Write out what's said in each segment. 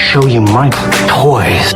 show you my toys.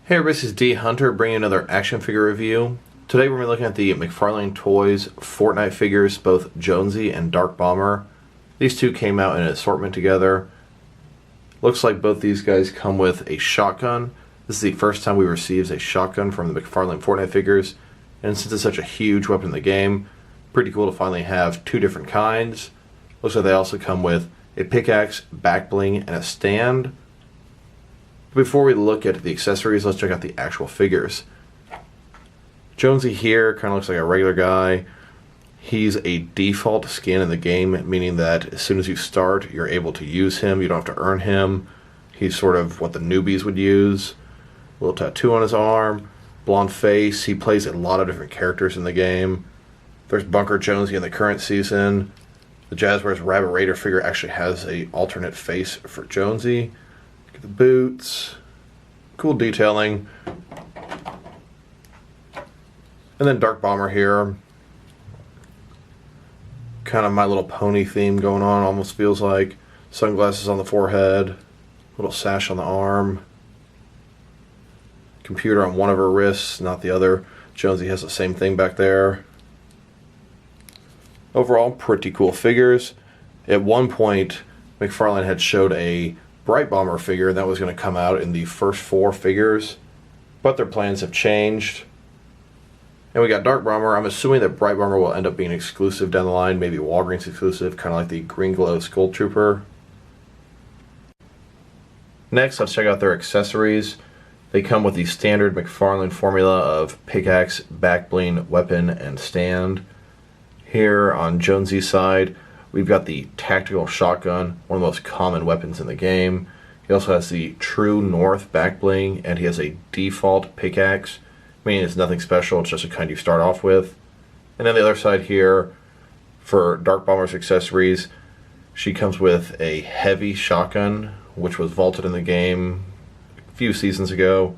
Hey everybody, this is D Hunter bringing another action figure review. Today we're going to be looking at the McFarlane Toys Fortnite figures, both Jonesy and Dark Bomber. These two came out in an assortment together. Looks like both these guys come with a shotgun. This is the first time we received a shotgun from the McFarlane Fortnite figures, and since it's such a huge weapon in the game, pretty cool to finally have two different kinds. Looks like they also come with a pickaxe, back bling, and a stand. Before we look at the accessories, let's check out the actual figures. Jonesy here kind of looks like a regular guy. He's a default skin in the game, meaning that as soon as you start, you're able to use him. You don't have to earn him. He's sort of what the newbies would use. A little tattoo on his arm, blonde face. He plays a lot of different characters in the game. There's Bunker Jonesy in the current season. The Jazwares Rabbit Raider figure actually has an alternate face for Jonesy. Look at the boots. Cool detailing. And then Dark Bomber here. Kind of My Little Pony theme going on, almost feels like. Sunglasses on the forehead. Little sash on the arm. Computer on one of her wrists, not the other. Jonesy has the same thing back there. Overall, pretty cool figures. At one point, McFarlane had showed a Bright Bomber figure that was going to come out in the first 4 figures, but their plans have changed. And we got Dark Bomber. I'm assuming that Bright Bomber will end up being exclusive down the line, maybe Walgreens exclusive, kind of like the Green Glow Skull Trooper. Next, let's check out their accessories. They come with the standard McFarlane formula of pickaxe, back bling, weapon, and stand. Here on Jonesy's side, we've got the tactical shotgun, one of the most common weapons in the game. He also has the True North back bling, and he has a default pickaxe, meaning it's nothing special, it's just a kind you start off with. And then the other side here, for Dark Bomber's accessories, she comes with a heavy shotgun, which was vaulted in the game a few seasons ago.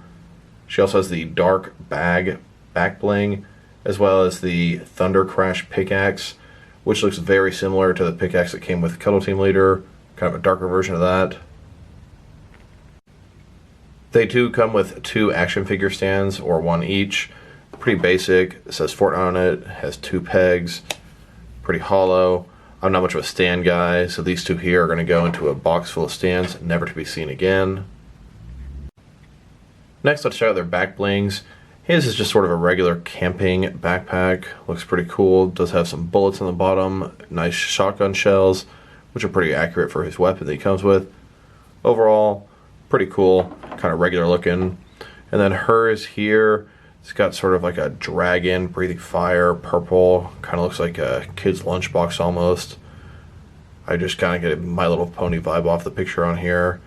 She also has the Dark Bag back bling, as well as the Thunder Crash pickaxe, which looks very similar to the pickaxe that came with Cuddle Team Leader, kind of a darker version of that. They too come with 2 action figure stands, or 1 each. Pretty basic. It says Fortnite on it, has 2 pegs, pretty hollow. I'm not much of a stand guy, so these 2 here are going to go into a box full of stands, never to be seen again. Next, let's check out their back blings. His is just sort of a regular camping backpack. Looks pretty cool. Does have some bullets on the bottom, nice shotgun shells, which are pretty accurate for his weapon that he comes with. Overall, pretty cool, kind of regular looking. And then hers here, it's got sort of like a dragon, breathing fire, purple, kind of looks like a kid's lunchbox almost. I just kind of get a My Little Pony vibe off the picture on here.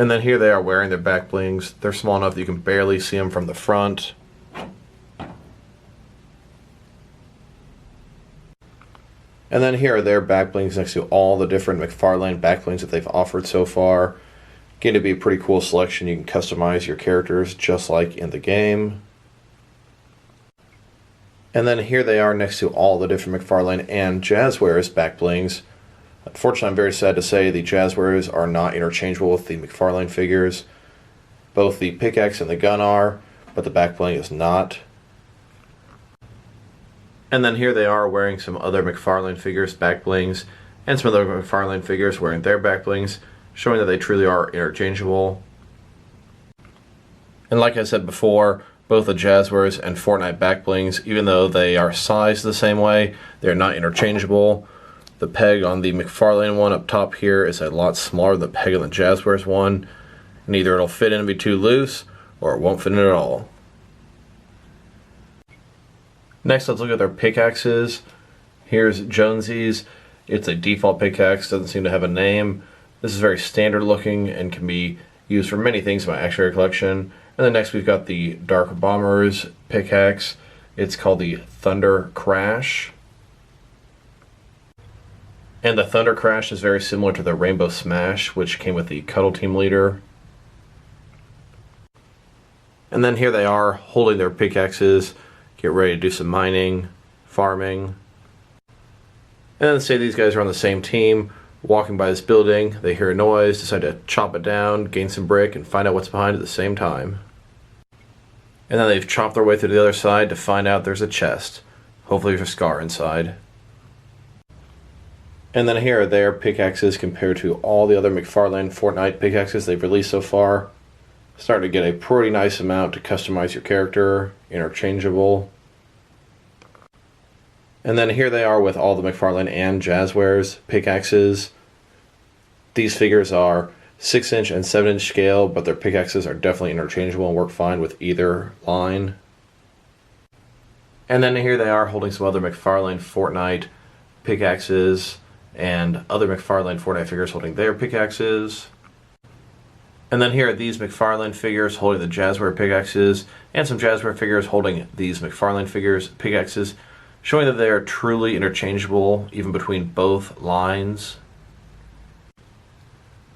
And then here they are wearing their back blings. They're small enough that you can barely see them from the front. And then here are their back blings next to all the different McFarlane back blings that they've offered so far. Going to be a pretty cool selection. You can customize your characters just like in the game. And then here they are next to all the different McFarlane and Jazwares back blings. Unfortunately, I'm very sad to say the Jazwares are not interchangeable with the McFarlane figures. Both the pickaxe and the gun are, but the back bling is not. And then here they are wearing some other McFarlane figures back blings, and some other McFarlane figures wearing their back blings, showing that they truly are interchangeable. And like I said before, both the Jazwares and Fortnite back blings, even though they are sized the same way, they're not interchangeable. The peg on the McFarlane one up top here is a lot smaller than the peg on the Jazwares one, and either it'll fit in and be too loose, or it won't fit in at all. Next, let's look at their pickaxes. Here's Jonesy's. It's a default pickaxe, doesn't seem to have a name. This is very standard looking and can be used for many things in my action figure collection. And then next we've got the Dark Bomber's pickaxe. It's called the Thunder Crash. And the Thunder Crash is very similar to the Rainbow Smash, which came with the Cuddle Team Leader. And then here they are holding their pickaxes, get ready to do some mining, farming. And then say these guys are on the same team, walking by this building, they hear a noise, decide to chop it down, gain some brick, and find out what's behind it at the same time. And then they've chopped their way through the other side to find out there's a chest. Hopefully there's a scar inside. And then here are their pickaxes compared to all the other McFarlane Fortnite pickaxes they've released so far. Starting to get a pretty nice amount to customize your character, interchangeable. And then here they are with all the McFarlane and Jazwares pickaxes. These figures are 6-inch and 7-inch scale, but their pickaxes are definitely interchangeable and work fine with either line. And then here they are holding some other McFarlane Fortnite pickaxes and other McFarlane Fortnite figures holding their pickaxes. And then here are these McFarlane figures holding the Jazware pickaxes and some Jazware figures holding these McFarlane figures pickaxes, showing that they are truly interchangeable even between both lines.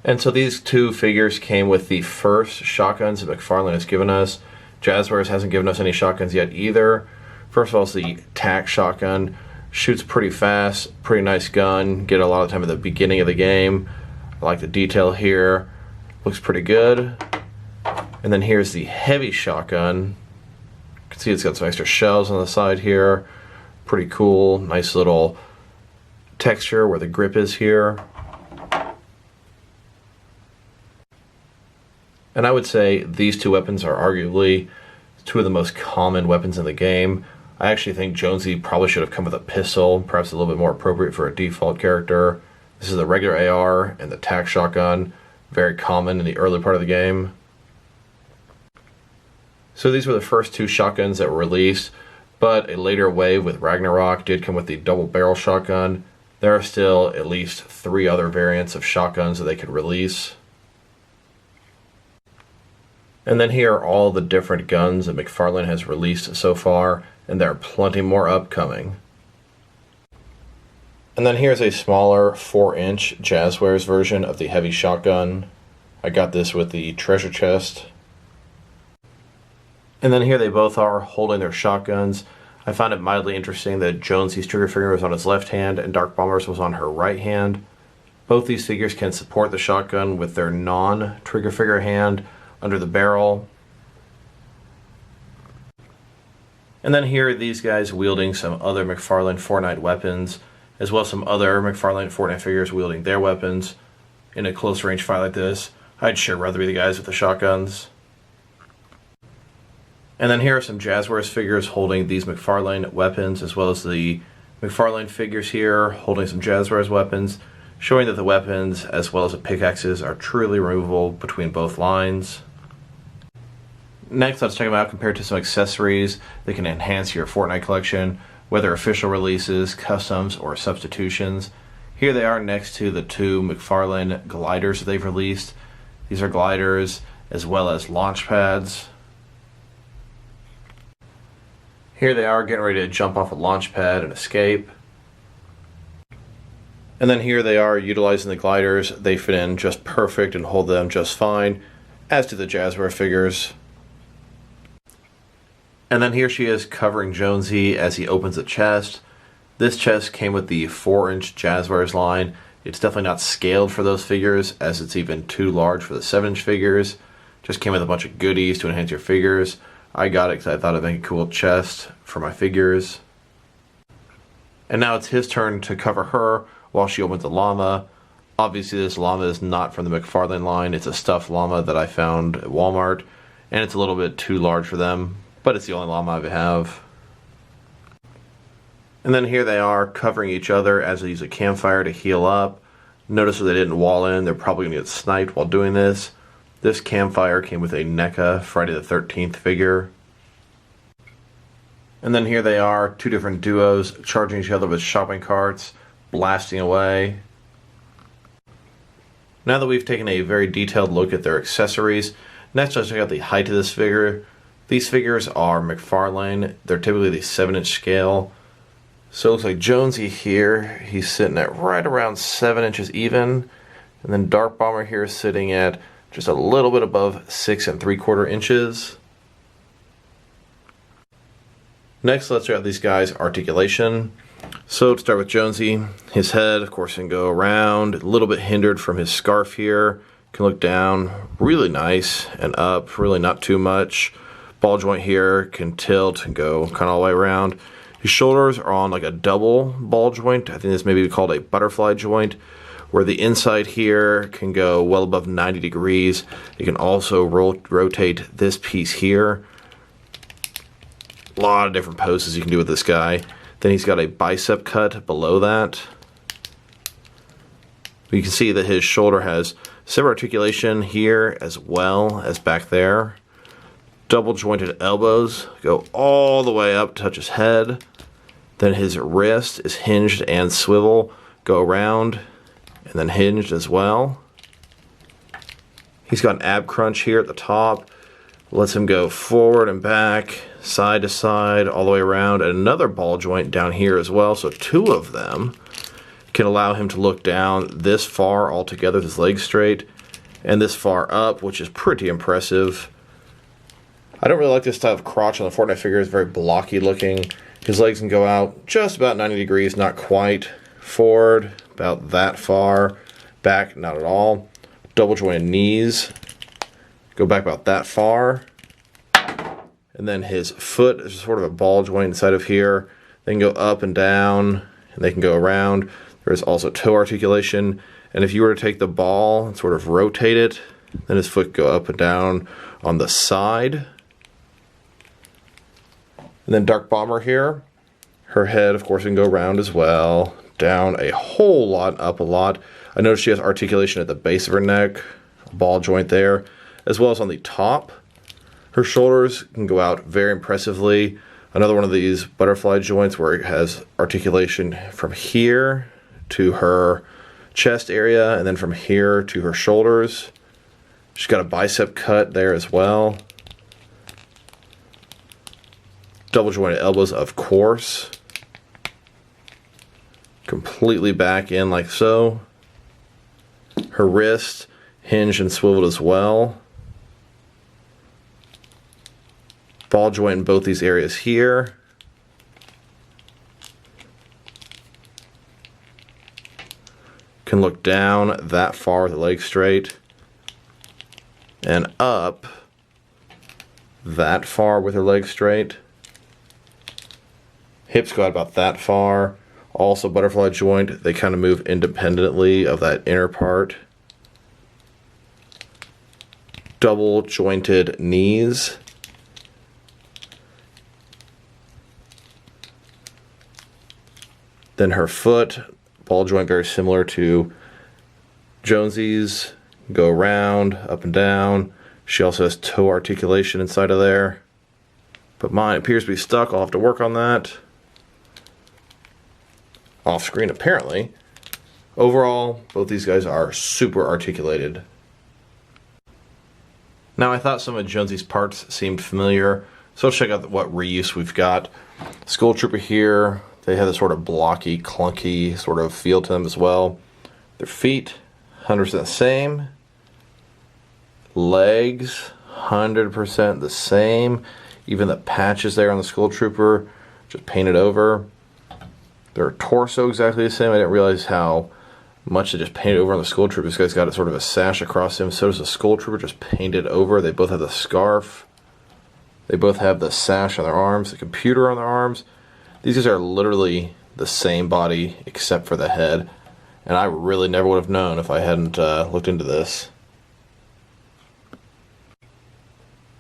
And so these two figures came with the first shotguns that McFarlane has given us. Jazwares hasn't given us any shotguns yet either. First of all, it's the tac shotgun. Shoots pretty fast, pretty nice gun. Get a lot of time at the beginning of the game. I like the detail here. Looks pretty good. And then here's the heavy shotgun. You can see it's got some extra shells on the side here. Pretty cool. Nice little texture where the grip is here. And I would say these two weapons are arguably two of the most common weapons in the game. I actually think Jonesy probably should have come with a pistol, perhaps a little bit more appropriate for a default character. This is the regular AR and the tac shotgun, very common in the early part of the game. So these were the first two shotguns that were released, but a later wave with Ragnarok did come with the double barrel shotgun. There are still at least 3 other variants of shotguns that they could release. And then here are all the different guns that McFarlane has released so far, and there are plenty more upcoming. And then here's a smaller 4-inch Jazwares version of the heavy shotgun. I got this with the treasure chest. And then here they both are holding their shotguns. I found it mildly interesting that Jonesy's trigger finger was on his left hand and Dark Bomber's was on her right hand. Both these figures can support the shotgun with their non-trigger finger hand under the barrel. And then here are these guys wielding some other McFarlane Fortnite weapons, as well as some other McFarlane Fortnite figures wielding their weapons. In a close range fight like this, I'd sure rather be the guys with the shotguns. And then here are some Jazwares figures holding these McFarlane weapons, as well as the McFarlane figures here holding some Jazwares weapons, showing that the weapons as well as the pickaxes are truly removable between both lines. Next, let's check them out compared to some accessories that can enhance your Fortnite collection, whether official releases, customs, or substitutions. Here they are next to the 2 McFarlane gliders that they've released. These are gliders as well as launch pads. Here they are getting ready to jump off a launch pad and escape. And then here they are utilizing the gliders. They fit in just perfect and hold them just fine, as do the Jazwares figures. And then here she is covering Jonesy as he opens a chest. This chest came with the 4-inch Jazwares line. It's definitely not scaled for those figures, as it's even too large for the 7-inch figures. Just came with a bunch of goodies to enhance your figures. I got it because I thought it'd make a cool chest for my figures. And now it's his turn to cover her while she opens the llama. Obviously this llama is not from the McFarlane line. It's a stuffed llama that I found at Walmart, and it's a little bit too large for them, but it's the only llama I have. And then here they are covering each other as they use a campfire to heal up. Notice that they didn't wall in. They're probably going to get sniped while doing this. This campfire came with a NECA Friday the 13th figure. And then here they are, 2 different duos charging each other with shopping carts, blasting away. Now that we've taken a very detailed look at their accessories, next let's check out the height of this figure. These figures are McFarlane. They're typically the 7-inch scale. So it looks like Jonesy here, he's sitting at right around 7 inches even. And then Dark Bomber here is sitting at just a little bit above 6 3/4 inches. Next, let's check out these guys' articulation. So to start with Jonesy, his head, of course, can go around, a little bit hindered from his scarf here. Can look down, really nice, and up, really not too much. Ball joint here can tilt and go kind of all the way around. His shoulders are on like a double ball joint. I think this may be called a butterfly joint, where the inside here can go well above 90 degrees. You can also rotate this piece here. A lot of different poses you can do with this guy. Then he's got a bicep cut below that. You can see that his shoulder has some articulation here as well as back there. Double jointed elbows go all the way up, touch his head. Then his wrist is hinged and swivel, go around, and then hinged as well. He's got an ab crunch here at the top. Lets him go forward and back, side to side, all the way around, and another ball joint down here as well. So two of them can allow him to look down this far altogether, with his legs straight, and this far up, which is pretty impressive. I don't really like this type of crotch on the Fortnite figure. It's very blocky looking. His legs can go out just about 90 degrees, not quite. Forward, about that far. Back, not at all. Double jointed knees. Go back about that far. And then his foot is sort of a ball joint inside of here. They can go up and down, and they can go around. There is also toe articulation. And if you were to take the ball and sort of rotate it, then his foot go up and down on the side. And then Dark Bomber here. Her head, of course, can go around as well. Down a whole lot, up a lot. I noticed she has articulation at the base of her neck. A ball joint there, as well as on the top. Her shoulders can go out very impressively. Another one of these butterfly joints where it has articulation from here to her chest area, and then from here to her shoulders. She's got a bicep cut there as well. Double jointed elbows, of course. Completely back in like so. Her wrist hinged and swiveled as well. Ball joint in both these areas here. Can look down that far with the legs straight. And up that far with her legs straight. Hips go out about that far. Also butterfly joint. They kind of move independently of that inner part. Double jointed knees. Then her foot, ball joint very similar to Jonesy's. Go around, up and down. She also has toe articulation inside of there. But mine appears to be stuck. I'll have to work on that. Off screen apparently. Overall, both these guys are super articulated. Now I thought some of Jonesy's parts seemed familiar, so let's check out what reuse we've got. Skull Trooper here. They have this sort of blocky, clunky sort of feel to them as well. Their feet, 100% the same. Legs, 100% the same. Even the patches there on the Skull Trooper, just painted over. Their torso exactly the same. I didn't realize how much they just painted over on the Skull Trooper. This guy's got a sort of a sash across him. So does the Skull Trooper, just painted over. They both have the scarf. They both have the sash on their arms, the computer on their arms. These guys are literally the same body except for the head. And I really never would have known if I hadn't looked into this.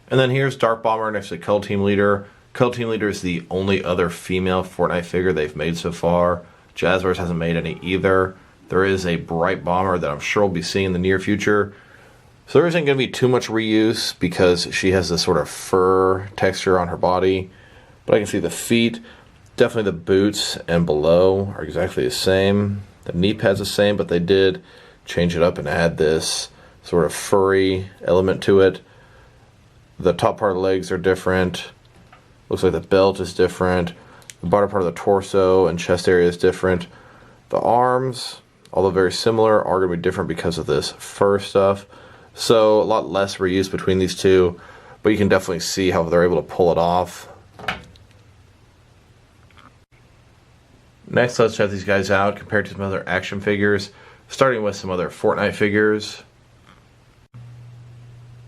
And then here's Dark Bomber next to Color Team Leader. Color Team Leader is the only other female Fortnite figure they've made so far. Jazwares hasn't made any either. There is a Bright Bomber that I'm sure we'll be seeing in the near future. So there isn't going to be too much reuse because she has this sort of fur texture on her body. But I can see the feet, definitely the boots and below are exactly the same. The knee pad's the same, but they did change it up and add this sort of furry element to it. The top part of the legs are different. Looks like the belt is different. The bottom part of the torso and chest area is different. The arms, although very similar, are going to be different because of this fur stuff. So a lot less reuse between these two, but you can definitely see how they're able to pull it off. Next, let's check these guys out compared to some other action figures, starting with some other Fortnite figures.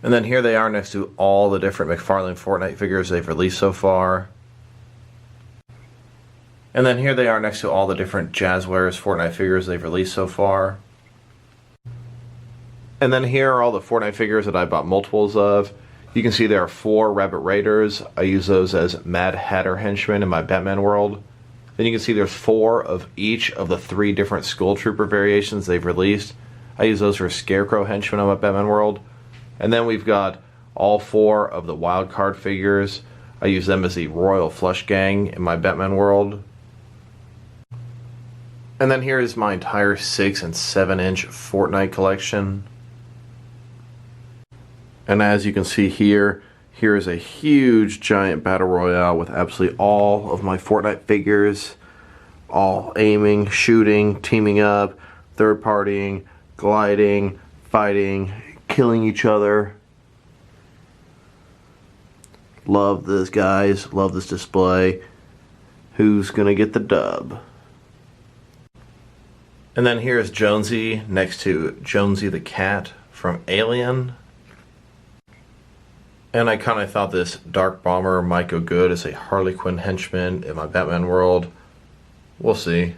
And then here they are next to all the different McFarlane Fortnite figures they've released so far. And then here they are next to all the different Jazwares Fortnite figures they've released so far. And then here are all the Fortnite figures that I bought multiples of. You can see there are 4 Rabbit Raiders. I use those as Mad Hatter henchmen in my Batman world. Then you can see there's 4 of each of the 3 different Skull Trooper variations they've released. I use those for Scarecrow henchmen in my Batman world. And then we've got all 4 of the Wildcard figures. I use them as the Royal Flush Gang in my Batman world. And then here is my entire 6 and 7 inch Fortnite collection. And as you can see here, here is a huge giant battle royale with absolutely all of my Fortnite figures, all aiming, shooting, teaming up, third partying, gliding, fighting, killing each other. Love this, guys. Love this display. Who's gonna get the dub? And then here's Jonesy next to Jonesy the cat from Alien. And I kind of thought this Dark Bomber might go good as a Harley Quinn henchman in my Batman world. We'll see.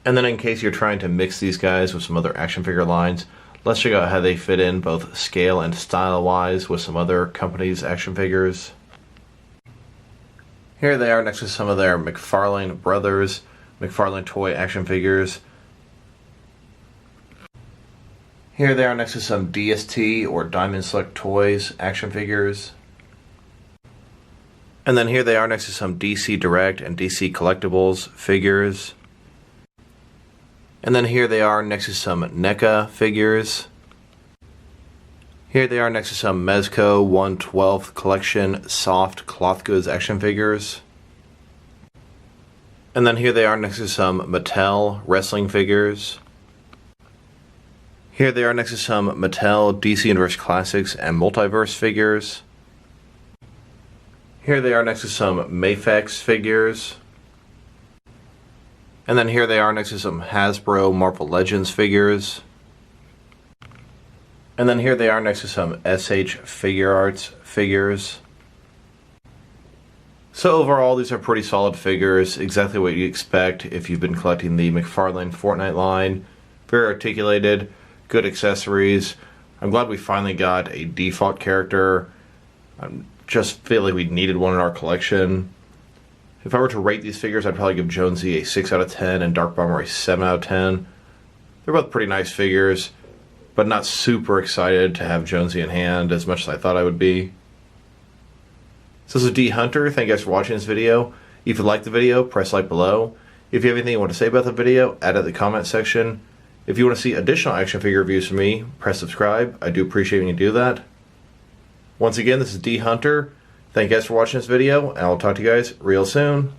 And then in case you're trying to mix these guys with some other action figure lines, let's check out how they fit in both scale and style wise with some other companies' action figures. Here they are next to some of their McFarlane Brothers, McFarlane toy action figures. Here they are next to some DST or Diamond Select Toys action figures. And then here they are next to some DC Direct and DC Collectibles figures. And then here they are next to some NECA figures. Here they are next to some Mezco 1/12 collection soft cloth goods action figures. And then here they are next to some Mattel wrestling figures. Here they are next to some Mattel DC Universe Classics and Multiverse figures. Here they are next to some Mafex figures. And then here they are next to some Hasbro Marvel Legends figures. And then here they are next to some SH Figure Arts figures. So overall, these are pretty solid figures, exactly what you expect if you've been collecting the McFarlane Fortnite line. Very articulated, good accessories. I'm glad we finally got a default character. I just feel like we needed one in our collection. If I were to rate these figures, I'd probably give Jonesy a 6 out of 10 and Dark Bomber a 7 out of 10. They're both pretty nice figures, but not super excited to have Jonesy in hand as much as I thought I would be. So this is D Hunter. Thank you guys for watching this video. If you liked the video, press like below. If you have anything you want to say about the video, add it in the comment section. If you want to see additional action figure reviews from me, press subscribe. I do appreciate when you do that. Once again, this is D Hunter. Thank you guys for watching this video, and I'll talk to you guys real soon.